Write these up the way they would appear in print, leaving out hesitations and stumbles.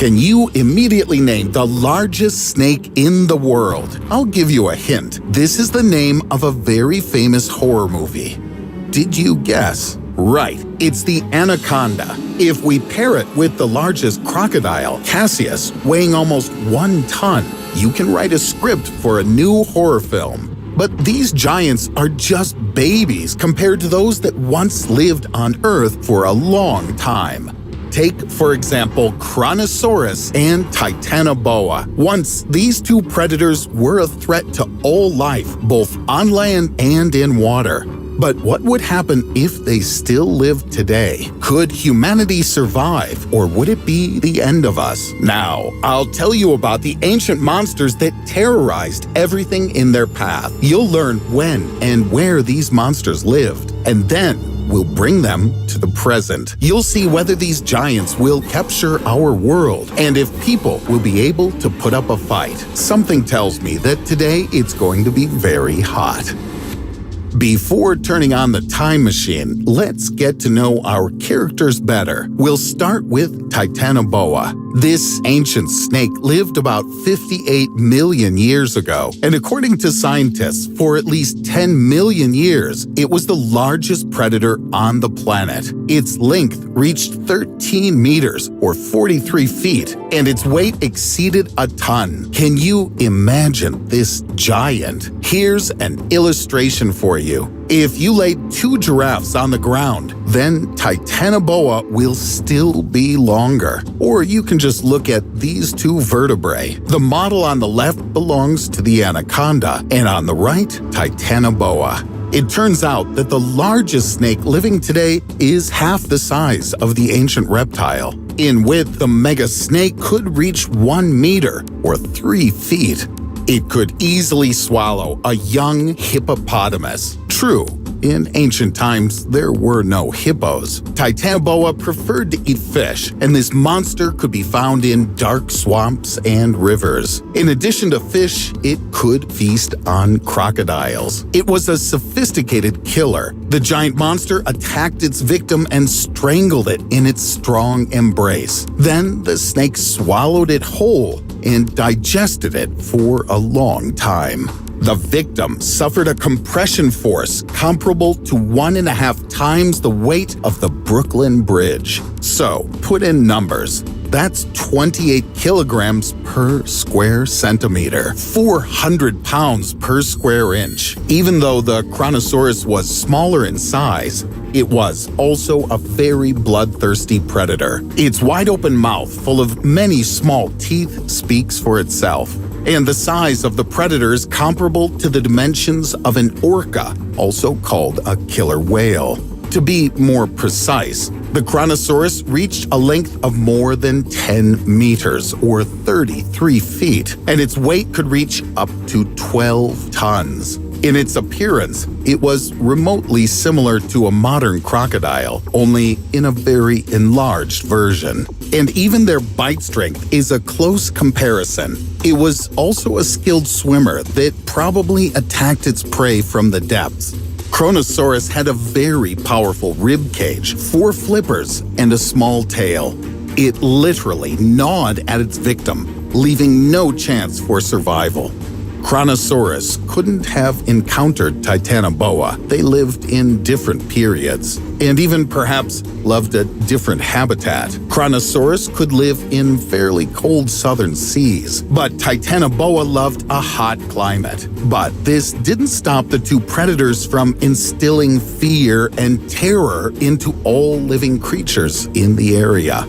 Can you immediately name the largest snake in the world? I'll give you a hint. This is the name of a very famous horror movie. Did you guess? Right, it's the anaconda. If we pair it with the largest crocodile, Cassius, weighing almost 1 ton, you can write a script for a new horror film. But these giants are just babies compared to those that once lived on Earth for a long time. Take, for example, Kronosaurus and Titanoboa. Once, these two predators were a threat to all life, both on land and in water. But what would happen if they still lived today? Could humanity survive, or would it be the end of us? Now, I'll tell you about the ancient monsters that terrorized everything in their path. You'll learn when and where these monsters lived, and then we'll bring them to the present. You'll see whether these giants will capture our world, and if people will be able to put up a fight. Something tells me that today it's going to be very hot. Before turning on the time machine, let's get to know our characters better. We'll start with Titanoboa. This ancient snake lived about 58 million years ago, and according to scientists, for at least 10 million years, it was the largest predator on the planet. Its length reached 13 meters, or 43 feet, and its weight exceeded a ton. Can you imagine this giant? Here's an illustration for you. If you laid 2 giraffes on the ground, then Titanoboa will still be longer. Or you can just look at these 2 vertebrae. The model on the left belongs to the anaconda, and on the right, Titanoboa. It turns out that the largest snake living today is half the size of the ancient reptile. In width, the mega snake could reach 1 meter, or 3 feet. It could easily swallow a young hippopotamus. True, in ancient times, there were no hippos. Titanoboa preferred to eat fish, and this monster could be found in dark swamps and rivers. In addition to fish, it could feast on crocodiles. It was a sophisticated killer. The giant monster attacked its victim and strangled it in its strong embrace. Then the snake swallowed it whole and digested it for a long time. The victim suffered a compression force comparable to 1.5 times the weight of the Brooklyn Bridge. So, put in numbers. That's 28 kilograms per square centimeter, 400 pounds per square inch. Even though the Kronosaurus was smaller in size, it was also a very bloodthirsty predator. Its wide-open mouth, full of many small teeth, speaks for itself. And the size of the predator is comparable to the dimensions of an orca, also called a killer whale. To be more precise, the Kronosaurus reached a length of more than 10 meters, or 33 feet, and its weight could reach up to 12 tons. In its appearance, it was remotely similar to a modern crocodile, only in a very enlarged version. And even their bite strength is a close comparison. It was also a skilled swimmer that probably attacked its prey from the depths. Kronosaurus had a very powerful rib cage, 4 flippers, and a small tail. It literally gnawed at its victim, leaving no chance for survival. Kronosaurus couldn't have encountered Titanoboa. They lived in different periods, and even perhaps loved a different habitat. Kronosaurus could live in fairly cold southern seas, but Titanoboa loved a hot climate. But this didn't stop the two predators from instilling fear and terror into all living creatures in the area.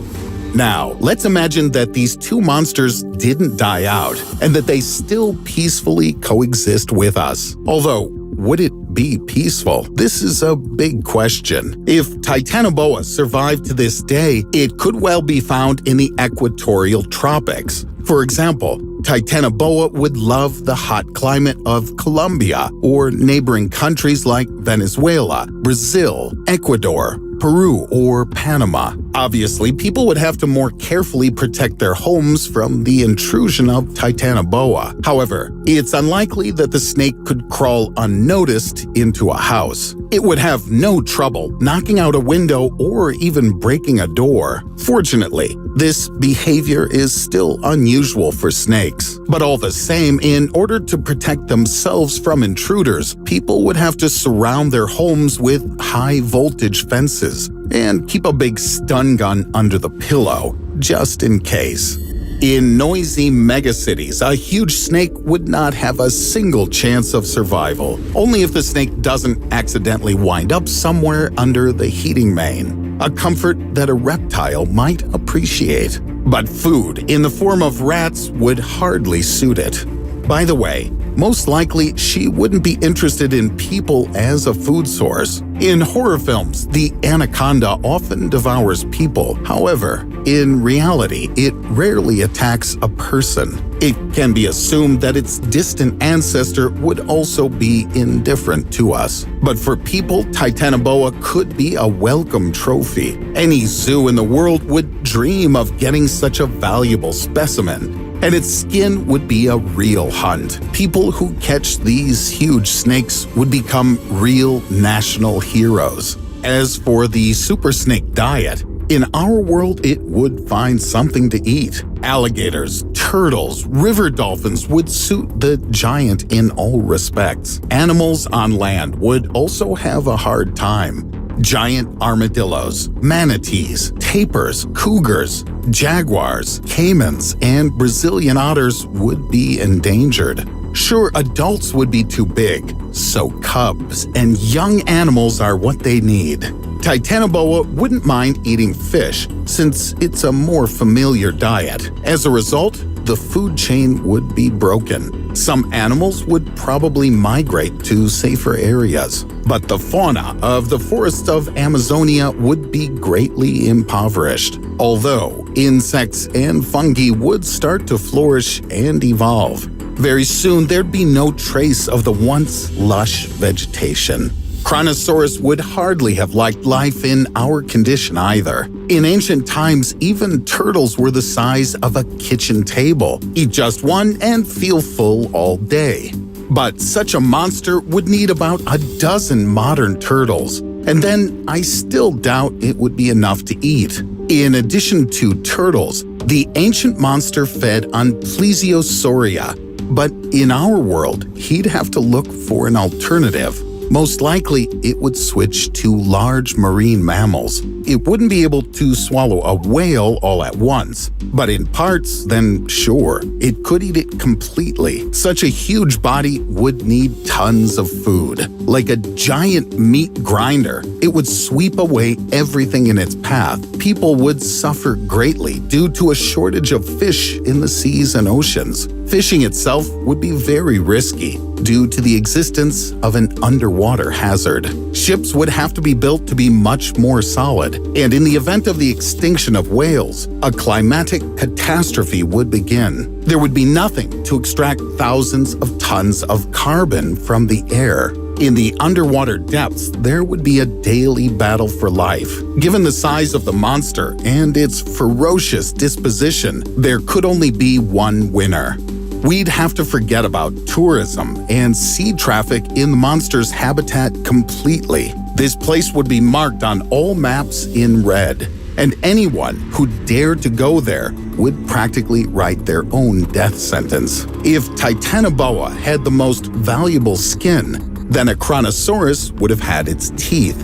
Now, let's imagine that these two monsters didn't die out and that they still peacefully coexist with us. Although, would it be peaceful? This is a big question. If Titanoboa survived to this day, it could well be found in the equatorial tropics. For example, Titanoboa would love the hot climate of Colombia or neighboring countries like Venezuela, Brazil, Ecuador, Peru, or Panama. Obviously, people would have to more carefully protect their homes from the intrusion of Titanoboa. However, it's unlikely that the snake could crawl unnoticed into a house. It would have no trouble knocking out a window or even breaking a door. Fortunately, this behavior is still unusual for snakes. But all the same, in order to protect themselves from intruders, people would have to surround their homes with high-voltage fences and keep a big stun gun under the pillow, just in case. In noisy megacities, a huge snake would not have a single chance of survival, only if the snake doesn't accidentally wind up somewhere under the heating main, a comfort that a reptile might appreciate. But food, in the form of rats, would hardly suit it. By the way, most likely she wouldn't be interested in people as a food source. In horror films, the anaconda often devours people. However, in reality, it rarely attacks a person. It can be assumed that its distant ancestor would also be indifferent to us. But for people, Titanoboa could be a welcome trophy. Any zoo in the world would dream of getting such a valuable specimen. And its skin would be a real hunt. People who catch these huge snakes would become real national heroes. As for the super snake diet, in our world it would find something to eat. Alligators, turtles, river dolphins would suit the giant in all respects. Animals on land would also have a hard time. Giant armadillos, manatees, tapirs, cougars, jaguars, caimans, and Brazilian otters would be endangered. Sure, adults would be too big, so cubs and young animals are what they need. Titanoboa wouldn't mind eating fish, since it's a more familiar diet. As a result, the food chain would be broken. Some animals would probably migrate to safer areas, but the fauna of the forests of Amazonia would be greatly impoverished, although insects and fungi would start to flourish and evolve. Very soon, there'd be no trace of the once lush vegetation. Kronosaurus would hardly have liked life in our condition either. In ancient times, even turtles were the size of a kitchen table. Eat just one and feel full all day. But such a monster would need about a dozen modern turtles, and then I still doubt it would be enough to eat. In addition to turtles, the ancient monster fed on Plesiosauria, but in our world, he'd have to look for an alternative. Most likely, it would switch to large marine mammals. It wouldn't be able to swallow a whale all at once, but in parts, then sure, it could eat it completely. Such a huge body would need tons of food. Like a giant meat grinder, it would sweep away everything in its path. People would suffer greatly due to a shortage of fish in the seas and oceans. Fishing itself would be very risky due to the existence of an underwater hazard. Ships would have to be built to be much more solid, and in the event of the extinction of whales, a climatic catastrophe would begin. There would be nothing to extract thousands of tons of carbon from the air. In the underwater depths, there would be a daily battle for life. Given the size of the monster and its ferocious disposition, there could only be one winner. We'd have to forget about tourism and sea traffic in the monster's habitat completely. This place would be marked on all maps in red, and anyone who dared to go there would practically write their own death sentence. If Titanoboa had the most valuable skin, then a Kronosaurus would have had its teeth.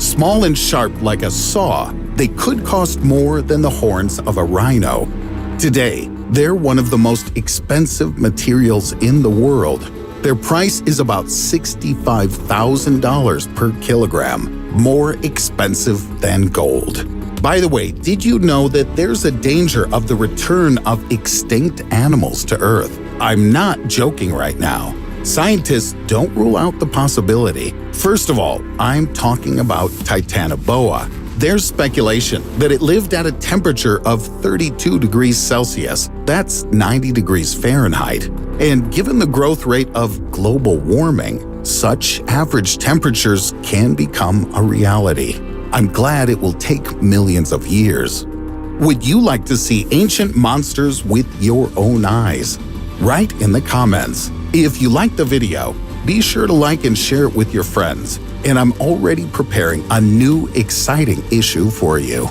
Small and sharp like a saw, they could cost more than the horns of a rhino. Today, they're one of the most expensive materials in the world. Their price is about $65,000 per kilogram, more expensive than gold. By the way, did you know that there's a danger of the return of extinct animals to Earth? I'm not joking right now. Scientists don't rule out the possibility. First of all, I'm talking about Titanoboa. There's speculation that it lived at a temperature of 32 degrees Celsius. That's 90 degrees Fahrenheit. And given the growth rate of global warming, such average temperatures can become a reality. I'm glad it will take millions of years. Would you like to see ancient monsters with your own eyes? Write in the comments. If you liked the video, be sure to like and share it with your friends. And I'm already preparing a new exciting issue for you.